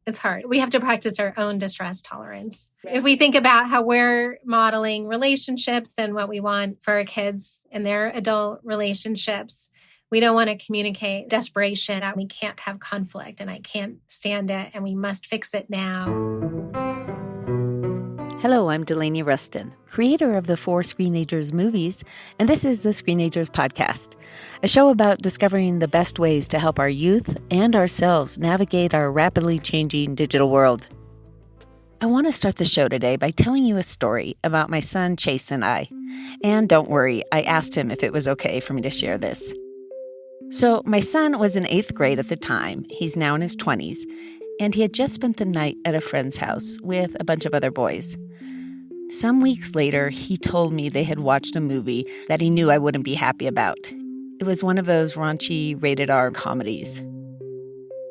It's hard. We have to practice our own distress tolerance. Right. If we think about how we're modeling relationships and what we want for our kids in their adult relationships, we don't want to communicate desperation. We can't have conflict and I can't stand it and we must fix it now. Hello, I'm Delaney Rustin, creator of the 4 Screenagers movies, and this is the Screenagers Podcast, a show about discovering the best ways to help our youth and ourselves navigate our rapidly changing digital world. I want to start the show today by telling you a story about my son Chase and I. And don't worry, I asked him if it was okay for me to share this. So my son was in 8th grade at the time. He's now in his 20s. And he had just spent the night at a friend's house with a bunch of other boys. Some weeks later, he told me they had watched a movie that he knew I wouldn't be happy about. It was one of those raunchy rated R comedies.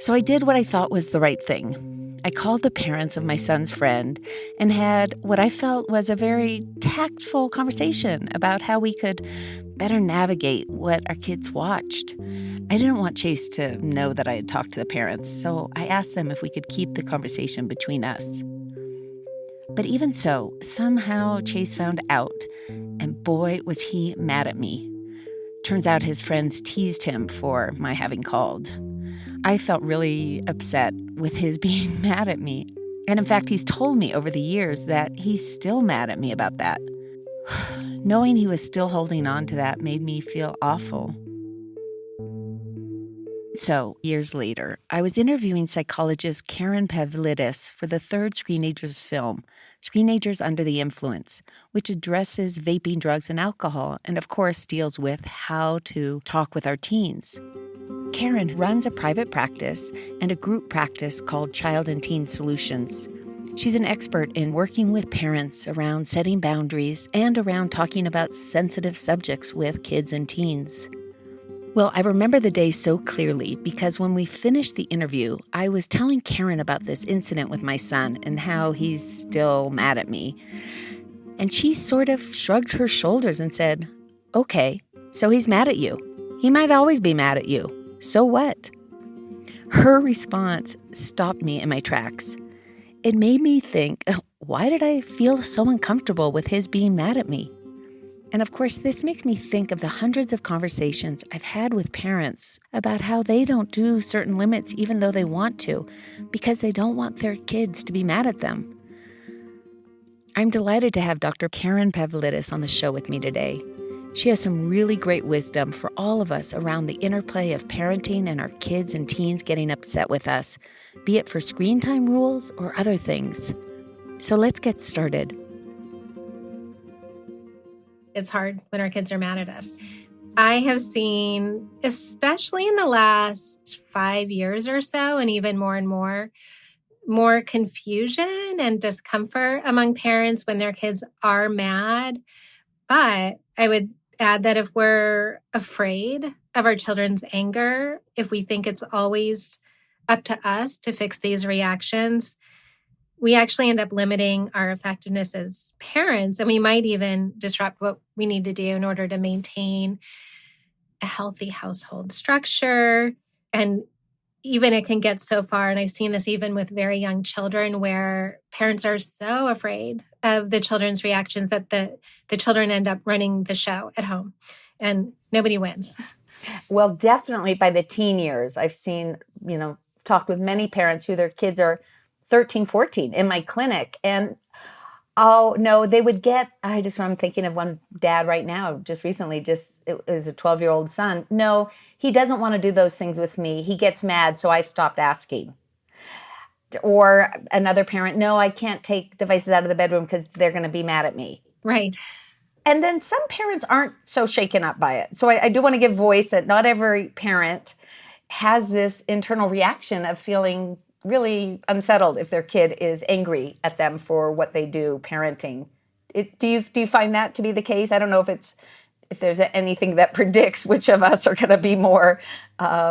So I did what I thought was the right thing. I called the parents of my son's friend and had what I felt was a very tactful conversation about how we could better navigate what our kids watched. I didn't want Chase to know that I had talked to the parents, so I asked them if we could keep the conversation between us. But even so, somehow Chase found out, and boy, was he mad at me. Turns out his friends teased him for my having called. I felt really upset with his being mad at me. And in fact, he's told me over the years that he's still mad at me about that. Knowing he was still holding on to that made me feel awful. So, years later, I was interviewing psychologist Karen Pavlidis for the 3rd Screenagers film, Screenagers Under the Influence, which addresses vaping, drugs, and alcohol, and of course deals with how to talk with our teens. Karen runs a private practice and a group practice called Child and Teen Solutions. She's an expert in working with parents around setting boundaries and around talking about sensitive subjects with kids and teens. Well, I remember the day so clearly because when we finished the interview, I was telling Karen about this incident with my son and how he's still mad at me. And she sort of shrugged her shoulders and said, "Okay, so he's mad at you. He might always be mad at you. So what?" Her response stopped me in my tracks. It made me think, why did I feel so uncomfortable with his being mad at me? And of course, this makes me think of the hundreds of conversations I've had with parents about how they don't do certain limits even though they want to, because they don't want their kids to be mad at them. I'm delighted to have Dr. Karen Pavlidis on the show with me today. She has some really great wisdom for all of us around the interplay of parenting and our kids and teens getting upset with us, be it for screen time rules or other things. So let's get started. It's hard when our kids are mad at us. I have seen, especially in the last 5 years or so, and even more and more confusion and discomfort among parents when their kids are mad. But I would add that if we're afraid of our children's anger, if we think it's always up to us to fix these reactions, we actually end up limiting our effectiveness as parents, and we might even disrupt what we need to do in order to maintain a healthy household structure. And even it can get so far, and I've seen this even with very young children, where parents are so afraid of the children's reactions that the children end up running the show at home, and nobody wins. Well, definitely by the teen years, I've seen, talked with many parents who their kids are 13, 14 in my clinic. And, oh, no, they would get, I'm thinking of one dad right now, just recently, it was a 12-year-old son. No, he doesn't want to do those things with me. He gets mad, so I've stopped asking. Or another parent, no, I can't take devices out of the bedroom because they're going to be mad at me. Right. And then some parents aren't so shaken up by it. So I do want to give voice that not every parent has this internal reaction of feeling really unsettled if their kid is angry at them for what they do parenting. Do you find that to be the case? I don't know if there's anything that predicts which of us are going to be more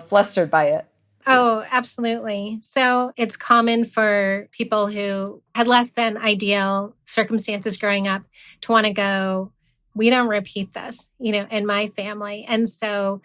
flustered by it. Oh, absolutely. So it's common for people who had less than ideal circumstances growing up to want to go, we don't repeat this, in my family. And so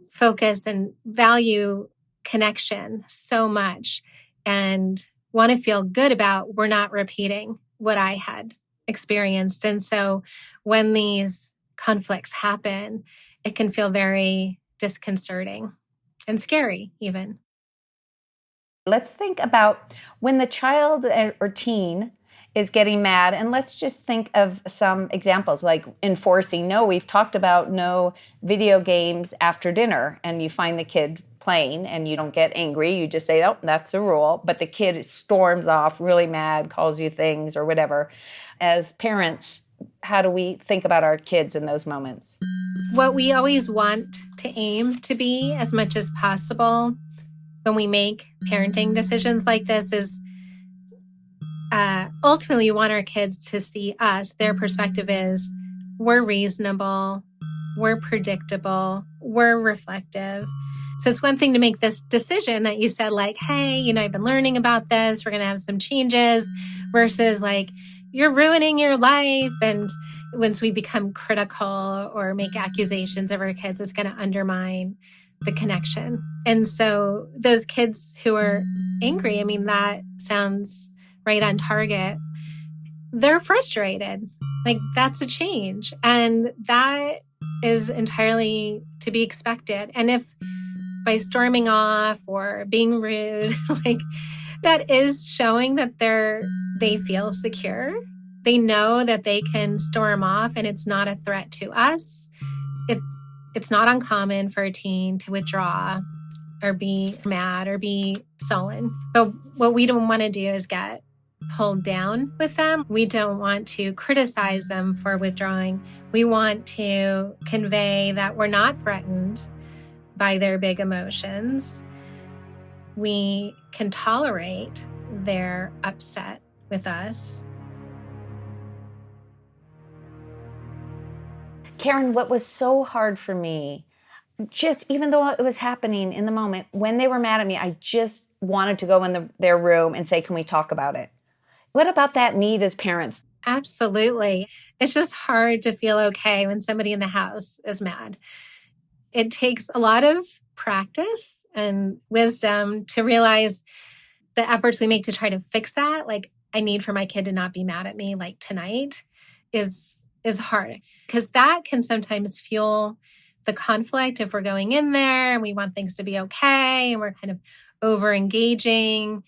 focus and value connection so much. and want to feel good about we're not repeating what I had experienced. And so when these conflicts happen, it can feel very disconcerting and scary even. Let's think about when the child or teen is getting mad, and let's just think of some examples like enforcing no. We've talked about no video games after dinner, and you find the kid playing and you don't get angry. You just say, oh, that's the rule. But the kid storms off really mad, calls you things or whatever. As parents, how do we think about our kids in those moments? What we always want to aim to be as much as possible when we make parenting decisions like this is ultimately we want our kids to see us. Their perspective is we're reasonable, we're predictable, we're reflective. So it's one thing to make this decision that you said like, hey, I've been learning about this. We're going to have some changes versus like, you're ruining your life. And once we become critical or make accusations of our kids, it's going to undermine the connection. And so those kids who are angry, that sounds right on target. They're frustrated. Like that's a change. And that is entirely to be expected. And if by storming off or being rude, like that is showing that they feel secure. They know that they can storm off and it's not a threat to us. It's not uncommon for a teen to withdraw or be mad or be sullen. But what we don't want to do is get pulled down with them. We don't want to criticize them for withdrawing. We want to convey that we're not threatened by their big emotions. We can tolerate their upset with us. Karen, what was so hard for me, just even though it was happening in the moment, when they were mad at me, I just wanted to go in their room and say, can we talk about it? What about that need as parents? Absolutely. It's just hard to feel okay when somebody in the house is mad. It takes a lot of practice and wisdom to realize the efforts we make to try to fix that. Like, I need for my kid to not be mad at me like tonight is hard because that can sometimes fuel the conflict if we're going in there and we want things to be okay and we're kind of over engaging.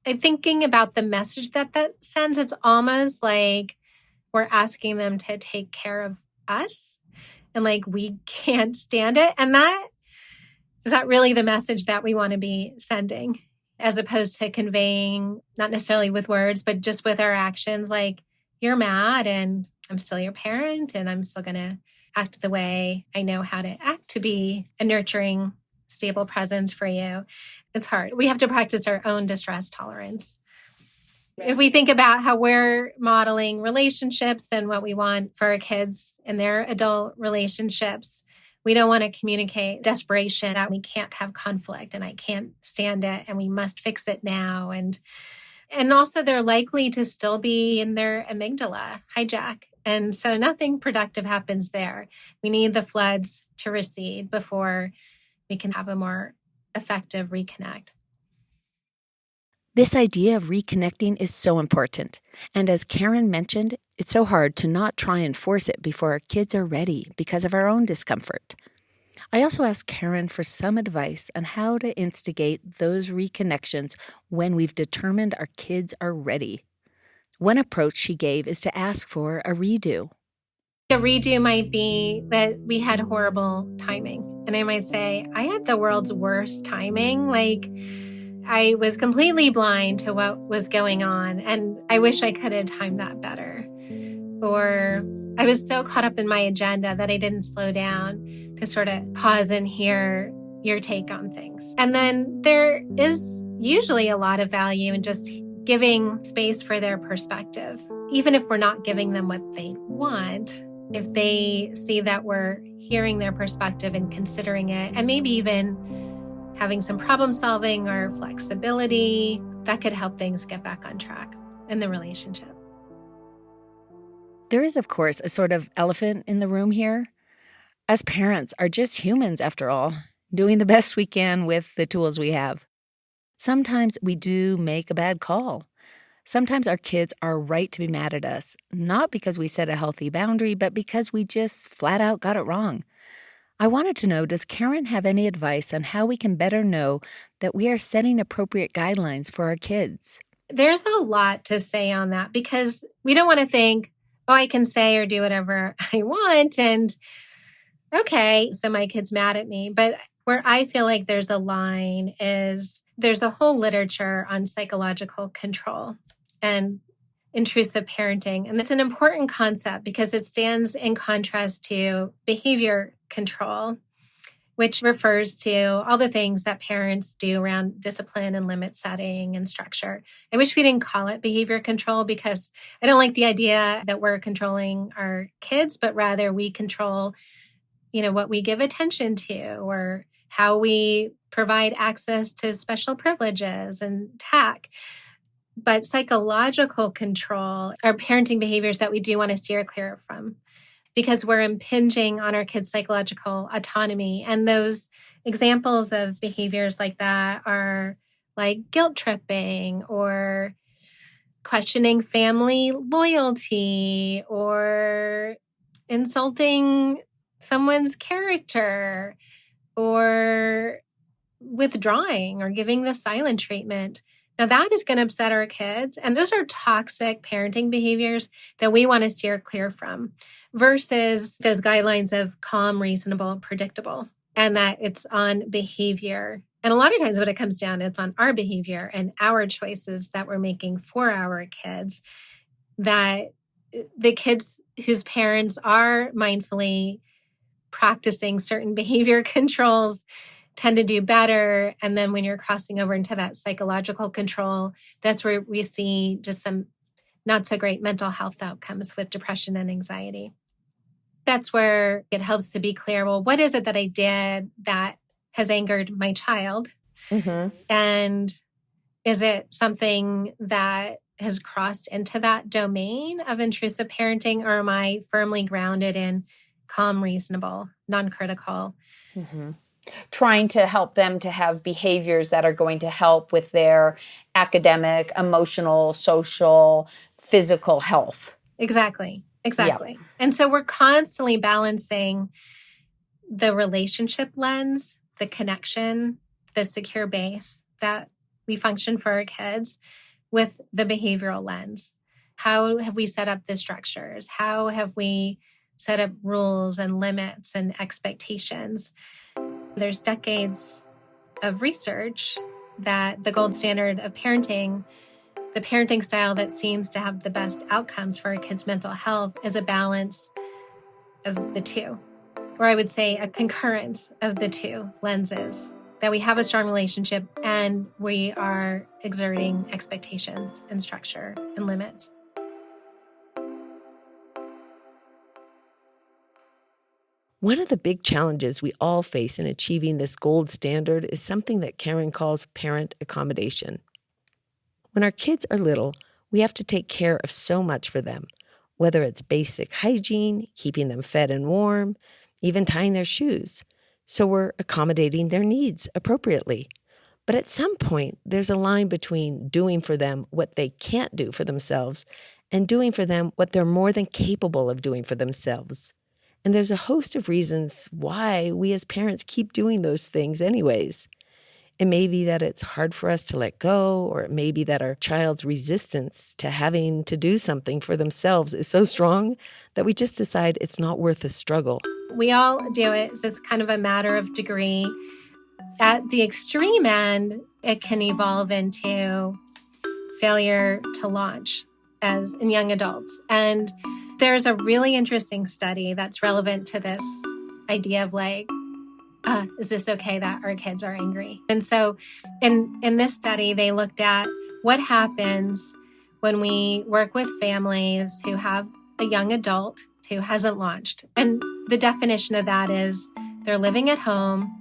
I'm thinking about the message that sends. It's almost like we're asking them to take care of us and like we can't stand it. And is that really the message that we want to be sending as opposed to conveying, not necessarily with words, but just with our actions, like you're mad and I'm still your parent and I'm still going to act the way I know how to act to be a nurturing, stable presence for you. It's hard. We have to practice our own distress tolerance. If we think about how we're modeling relationships and what we want for our kids in their adult relationships, we don't want to communicate desperation that we can't have conflict and I can't stand it and we must fix it now. And also they're likely to still be in their amygdala hijack. And so nothing productive happens there. We need the floods to recede before we can have a more effective reconnect. This idea of reconnecting is so important. And as Karen mentioned, it's so hard to not try and force it before our kids are ready because of our own discomfort. I also asked Karen for some advice on how to instigate those reconnections when we've determined our kids are ready. One approach she gave is to ask for a redo. A redo might be that we had horrible timing. And I might say, I had the world's worst timing. Like, I was completely blind to what was going on. And I wish I could have timed that better. Or I was so caught up in my agenda that I didn't slow down to sort of pause and hear your take on things. And then there is usually a lot of value in just giving space for their perspective. Even if we're not giving them what they want, if they see that we're hearing their perspective and considering it, and maybe even having some problem solving or flexibility, that could help things get back on track in the relationship. There is, of course, a sort of elephant in the room here. Us parents are just humans, after all, doing the best we can with the tools we have. Sometimes we do make a bad call. Sometimes our kids are right to be mad at us, not because we set a healthy boundary, but because we just flat out got it wrong. I wanted to know, does Karen have any advice on how we can better know that we are setting appropriate guidelines for our kids? There's a lot to say on that because we don't want to think, oh, I can say or do whatever I want. And okay, so my kid's mad at me. But where I feel like there's a line is there's a whole literature on psychological control and intrusive parenting. And it's an important concept because it stands in contrast to behavior control, which refers to all the things that parents do around discipline and limit setting and structure. I wish we didn't call it behavior control because I don't like the idea that we're controlling our kids, but rather we control, what we give attention to or how we provide access to special privileges and TAC. But psychological control are parenting behaviors that we do want to steer clear from because we're impinging on our kids' psychological autonomy. And those examples of behaviors like that are like guilt tripping or questioning family loyalty or insulting someone's character or withdrawing or giving the silent treatment. Now, that is going to upset our kids. And those are toxic parenting behaviors that we want to steer clear from versus those guidelines of calm, reasonable, predictable, and that it's on behavior. And a lot of times what it comes down to, it's on our behavior and our choices that we're making for our kids, that the kids whose parents are mindfully practicing certain behavior controls tend to do better. And then when you're crossing over into that psychological control, that's where we see just some not so great mental health outcomes with depression and anxiety. That's where it helps to be clear, well, what is it that I did that has angered my child? Mm-hmm. And is it something that has crossed into that domain of intrusive parenting, or am I firmly grounded in calm, reasonable, non-critical? Mm-hmm. Trying to help them to have behaviors that are going to help with their academic, emotional, social, physical health. Exactly. Yep. And so we're constantly balancing the relationship lens, the connection, the secure base that we function for our kids with the behavioral lens. How have we set up the structures? How have we set up rules and limits and expectations? There's decades of research that the gold standard of parenting, the parenting style that seems to have the best outcomes for a kid's mental health, is a balance of the two, or I would say a concurrence of the two lenses, that we have a strong relationship and we are exerting expectations and structure and limits. One of the big challenges we all face in achieving this gold standard is something that Karen calls parent accommodation. When our kids are little, we have to take care of so much for them, whether it's basic hygiene, keeping them fed and warm, even tying their shoes. So we're accommodating their needs appropriately. But at some point, there's a line between doing for them what they can't do for themselves and doing for them what they're more than capable of doing for themselves. And there's a host of reasons why we as parents keep doing those things anyways. It may be that it's hard for us to let go, or it may be that our child's resistance to having to do something for themselves is so strong that we just decide it's not worth the struggle. We all do it. So it's kind of a matter of degree. At the extreme end, it can evolve into failure to launch as in young adults. And there's a really interesting study that's relevant to this idea of like, is this okay that our kids are angry? And so in this study, they looked at what happens when we work with families who have a young adult who hasn't launched. And the definition of that is they're living at home.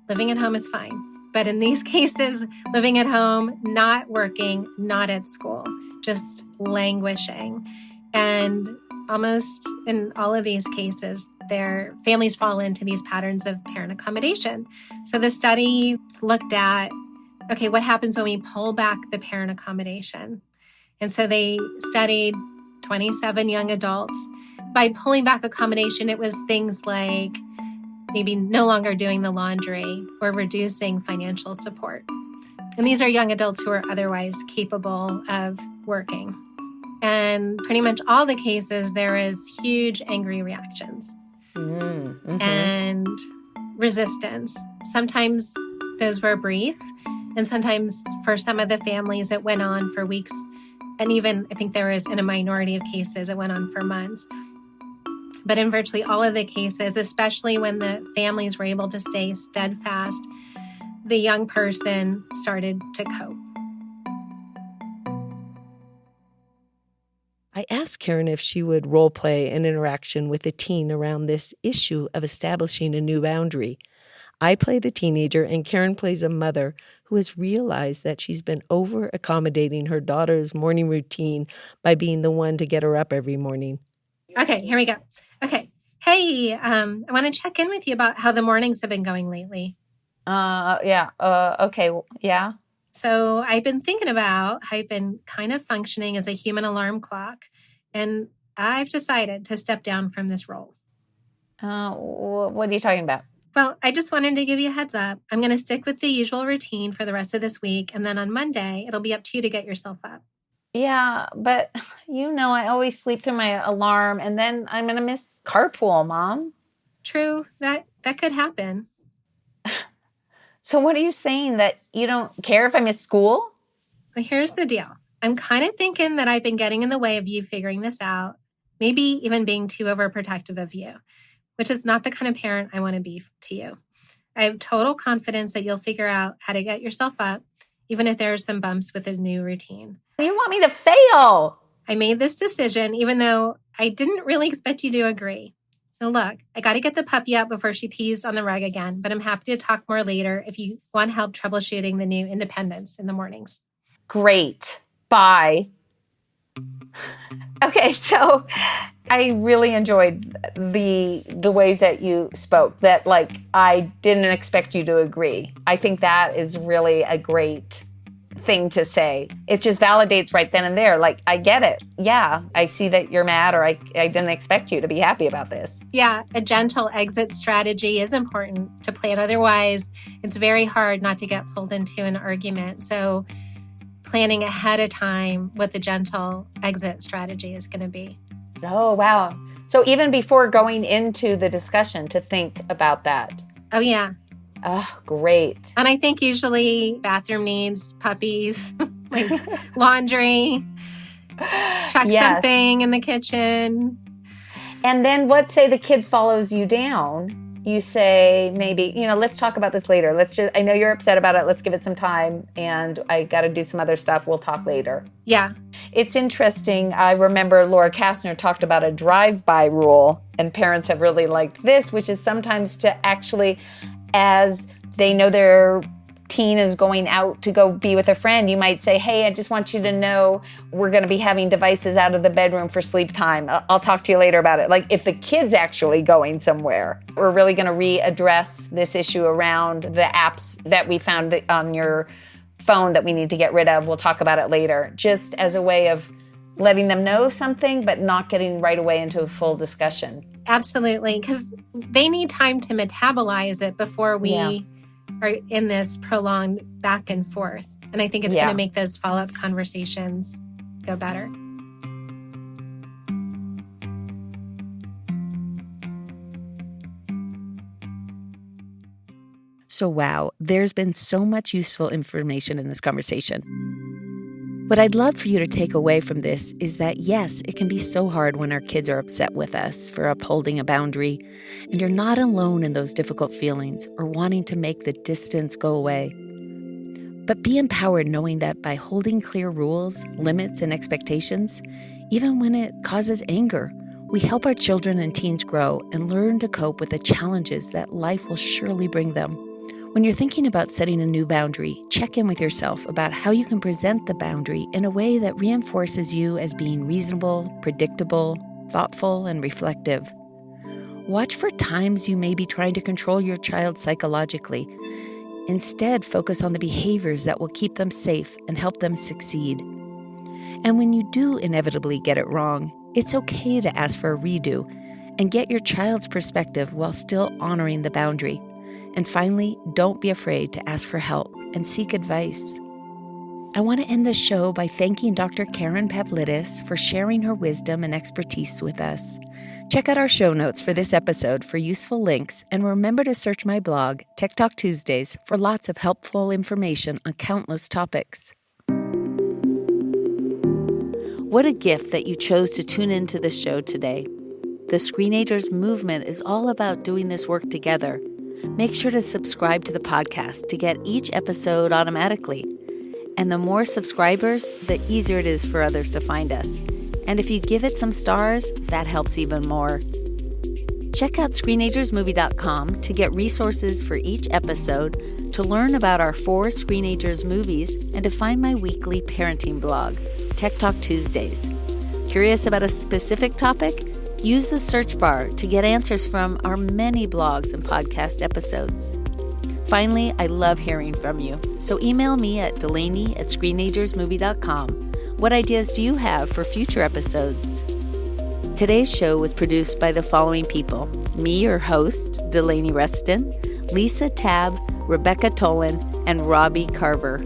Living at home is fine. But in these cases, living at home, not working, not at school, just languishing. And almost in all of these cases, their families fall into these patterns of parent accommodation. So the study looked at okay, what happens when we pull back the parent accommodation? And so they studied 27 young adults. By pulling back accommodation, it was things like maybe no longer doing the laundry or reducing financial support. And these are young adults who are otherwise capable of working. And pretty much all the cases, there is huge angry reactions and resistance. Sometimes those were brief, and sometimes for some of the families, it went on for weeks. And even, I think there was, in a minority of cases, it went on for months. But in virtually all of the cases, especially when the families were able to stay steadfast, the young person started to cope. I asked Karen if she would role play an interaction with a teen around this issue of establishing a new boundary. I play the teenager, and Karen plays a mother who has realized that she's been over-accommodating her daughter's morning routine by being the one to get her up every morning. Okay, here we go. Okay. Hey, I want to check in with you about how the mornings have been going lately. Okay. Yeah. So I've been thinking about how I've been kind of functioning as a human alarm clock, and I've decided to step down from this role. What are you talking about? Well, I just wanted to give you a heads up. I'm going to stick with the usual routine for the rest of this week, and then on Monday, it'll be up to you to get yourself up. Yeah, but I always sleep through my alarm, and then I'm going to miss carpool, Mom. True, that could happen. So what are you saying, that you don't care if I miss school? Well, here's the deal. I'm kind of thinking that I've been getting in the way of you figuring this out, maybe even being too overprotective of you, which is not the kind of parent I want to be to you. I have total confidence that you'll figure out how to get yourself up, even if there are some bumps with a new routine. You want me to fail? I made this decision, even though I didn't really expect you to agree. Now look, I got to get the puppy out before she pees on the rug again, but I'm happy to talk more later if you want help troubleshooting the new independence in the mornings. Great. Bye. Okay, so I really enjoyed the ways that you spoke, that I didn't expect you to agree. I think that is really a great thing to say. It just validates right then and there. I get it. Yeah, I see that you're mad, or I didn't expect you to be happy about this. Yeah, a gentle exit strategy is important to plan. Otherwise, it's very hard not to get pulled into an argument. So planning ahead of time what the gentle exit strategy is going to be. Oh, wow. So even before going into the discussion, to think about that. Oh, yeah. Oh, great. And I think usually bathroom needs, puppies, laundry, check something in the kitchen. And then let's say the kid follows you down. You say, maybe, let's talk about this later. I know you're upset about it. Let's give it some time. And I got to do some other stuff. We'll talk later. Yeah. It's interesting. I remember Laura Kastner talked about a drive-by rule, and parents have really liked this, which is sometimes to actually, as they know their teen is going out to go be with a friend, you might say, hey, I just want you to know we're going to be having devices out of the bedroom for sleep time. I'll talk to you later about it. If the kid's actually going somewhere, we're really going to readdress this issue around the apps that we found on your phone that we need to get rid of. We'll talk about it later, just as a way of letting them know something, but not getting right away into a full discussion. Absolutely, because they need time to metabolize it before we are in this prolonged back and forth. And I think it's going to make those follow-up conversations go better. So wow, there's been so much useful information in this conversation. What I'd love for you to take away from this is that, yes, it can be so hard when our kids are upset with us for upholding a boundary, and you're not alone in those difficult feelings or wanting to make the distance go away. But be empowered knowing that by holding clear rules, limits, and expectations, even when it causes anger, we help our children and teens grow and learn to cope with the challenges that life will surely bring them. When you're thinking about setting a new boundary, check in with yourself about how you can present the boundary in a way that reinforces you as being reasonable, predictable, thoughtful, and reflective. Watch for times you may be trying to control your child psychologically. Instead, focus on the behaviors that will keep them safe and help them succeed. And when you do inevitably get it wrong, it's okay to ask for a redo and get your child's perspective while still honoring the boundary. And finally, don't be afraid to ask for help and seek advice. I want to end the show by thanking Dr. Karen Pavlidis for sharing her wisdom and expertise with us. Check out our show notes for this episode for useful links, and remember to search my blog, Tech Talk Tuesdays, for lots of helpful information on countless topics. What a gift that you chose to tune into this show today. The Screenagers movement is all about doing this work together. Make sure to subscribe to the podcast to get each episode automatically. And the more subscribers, the easier it is for others to find us. And if you give it some stars, that helps even more. Check out screenagersmovie.com to get resources for each episode, to learn about our 4 Screenagers movies, and to find my weekly parenting blog, Tech Talk Tuesdays. Curious about a specific topic? Use the search bar to get answers from our many blogs and podcast episodes. Finally, I love hearing from you, so email me at Delaney@screenagersmovie.com. What ideas do you have for future episodes? Today's show was produced by the following people: me, your host, Delaney Reston, Lisa Tabb, Rebecca Tolan, and Robbie Carver.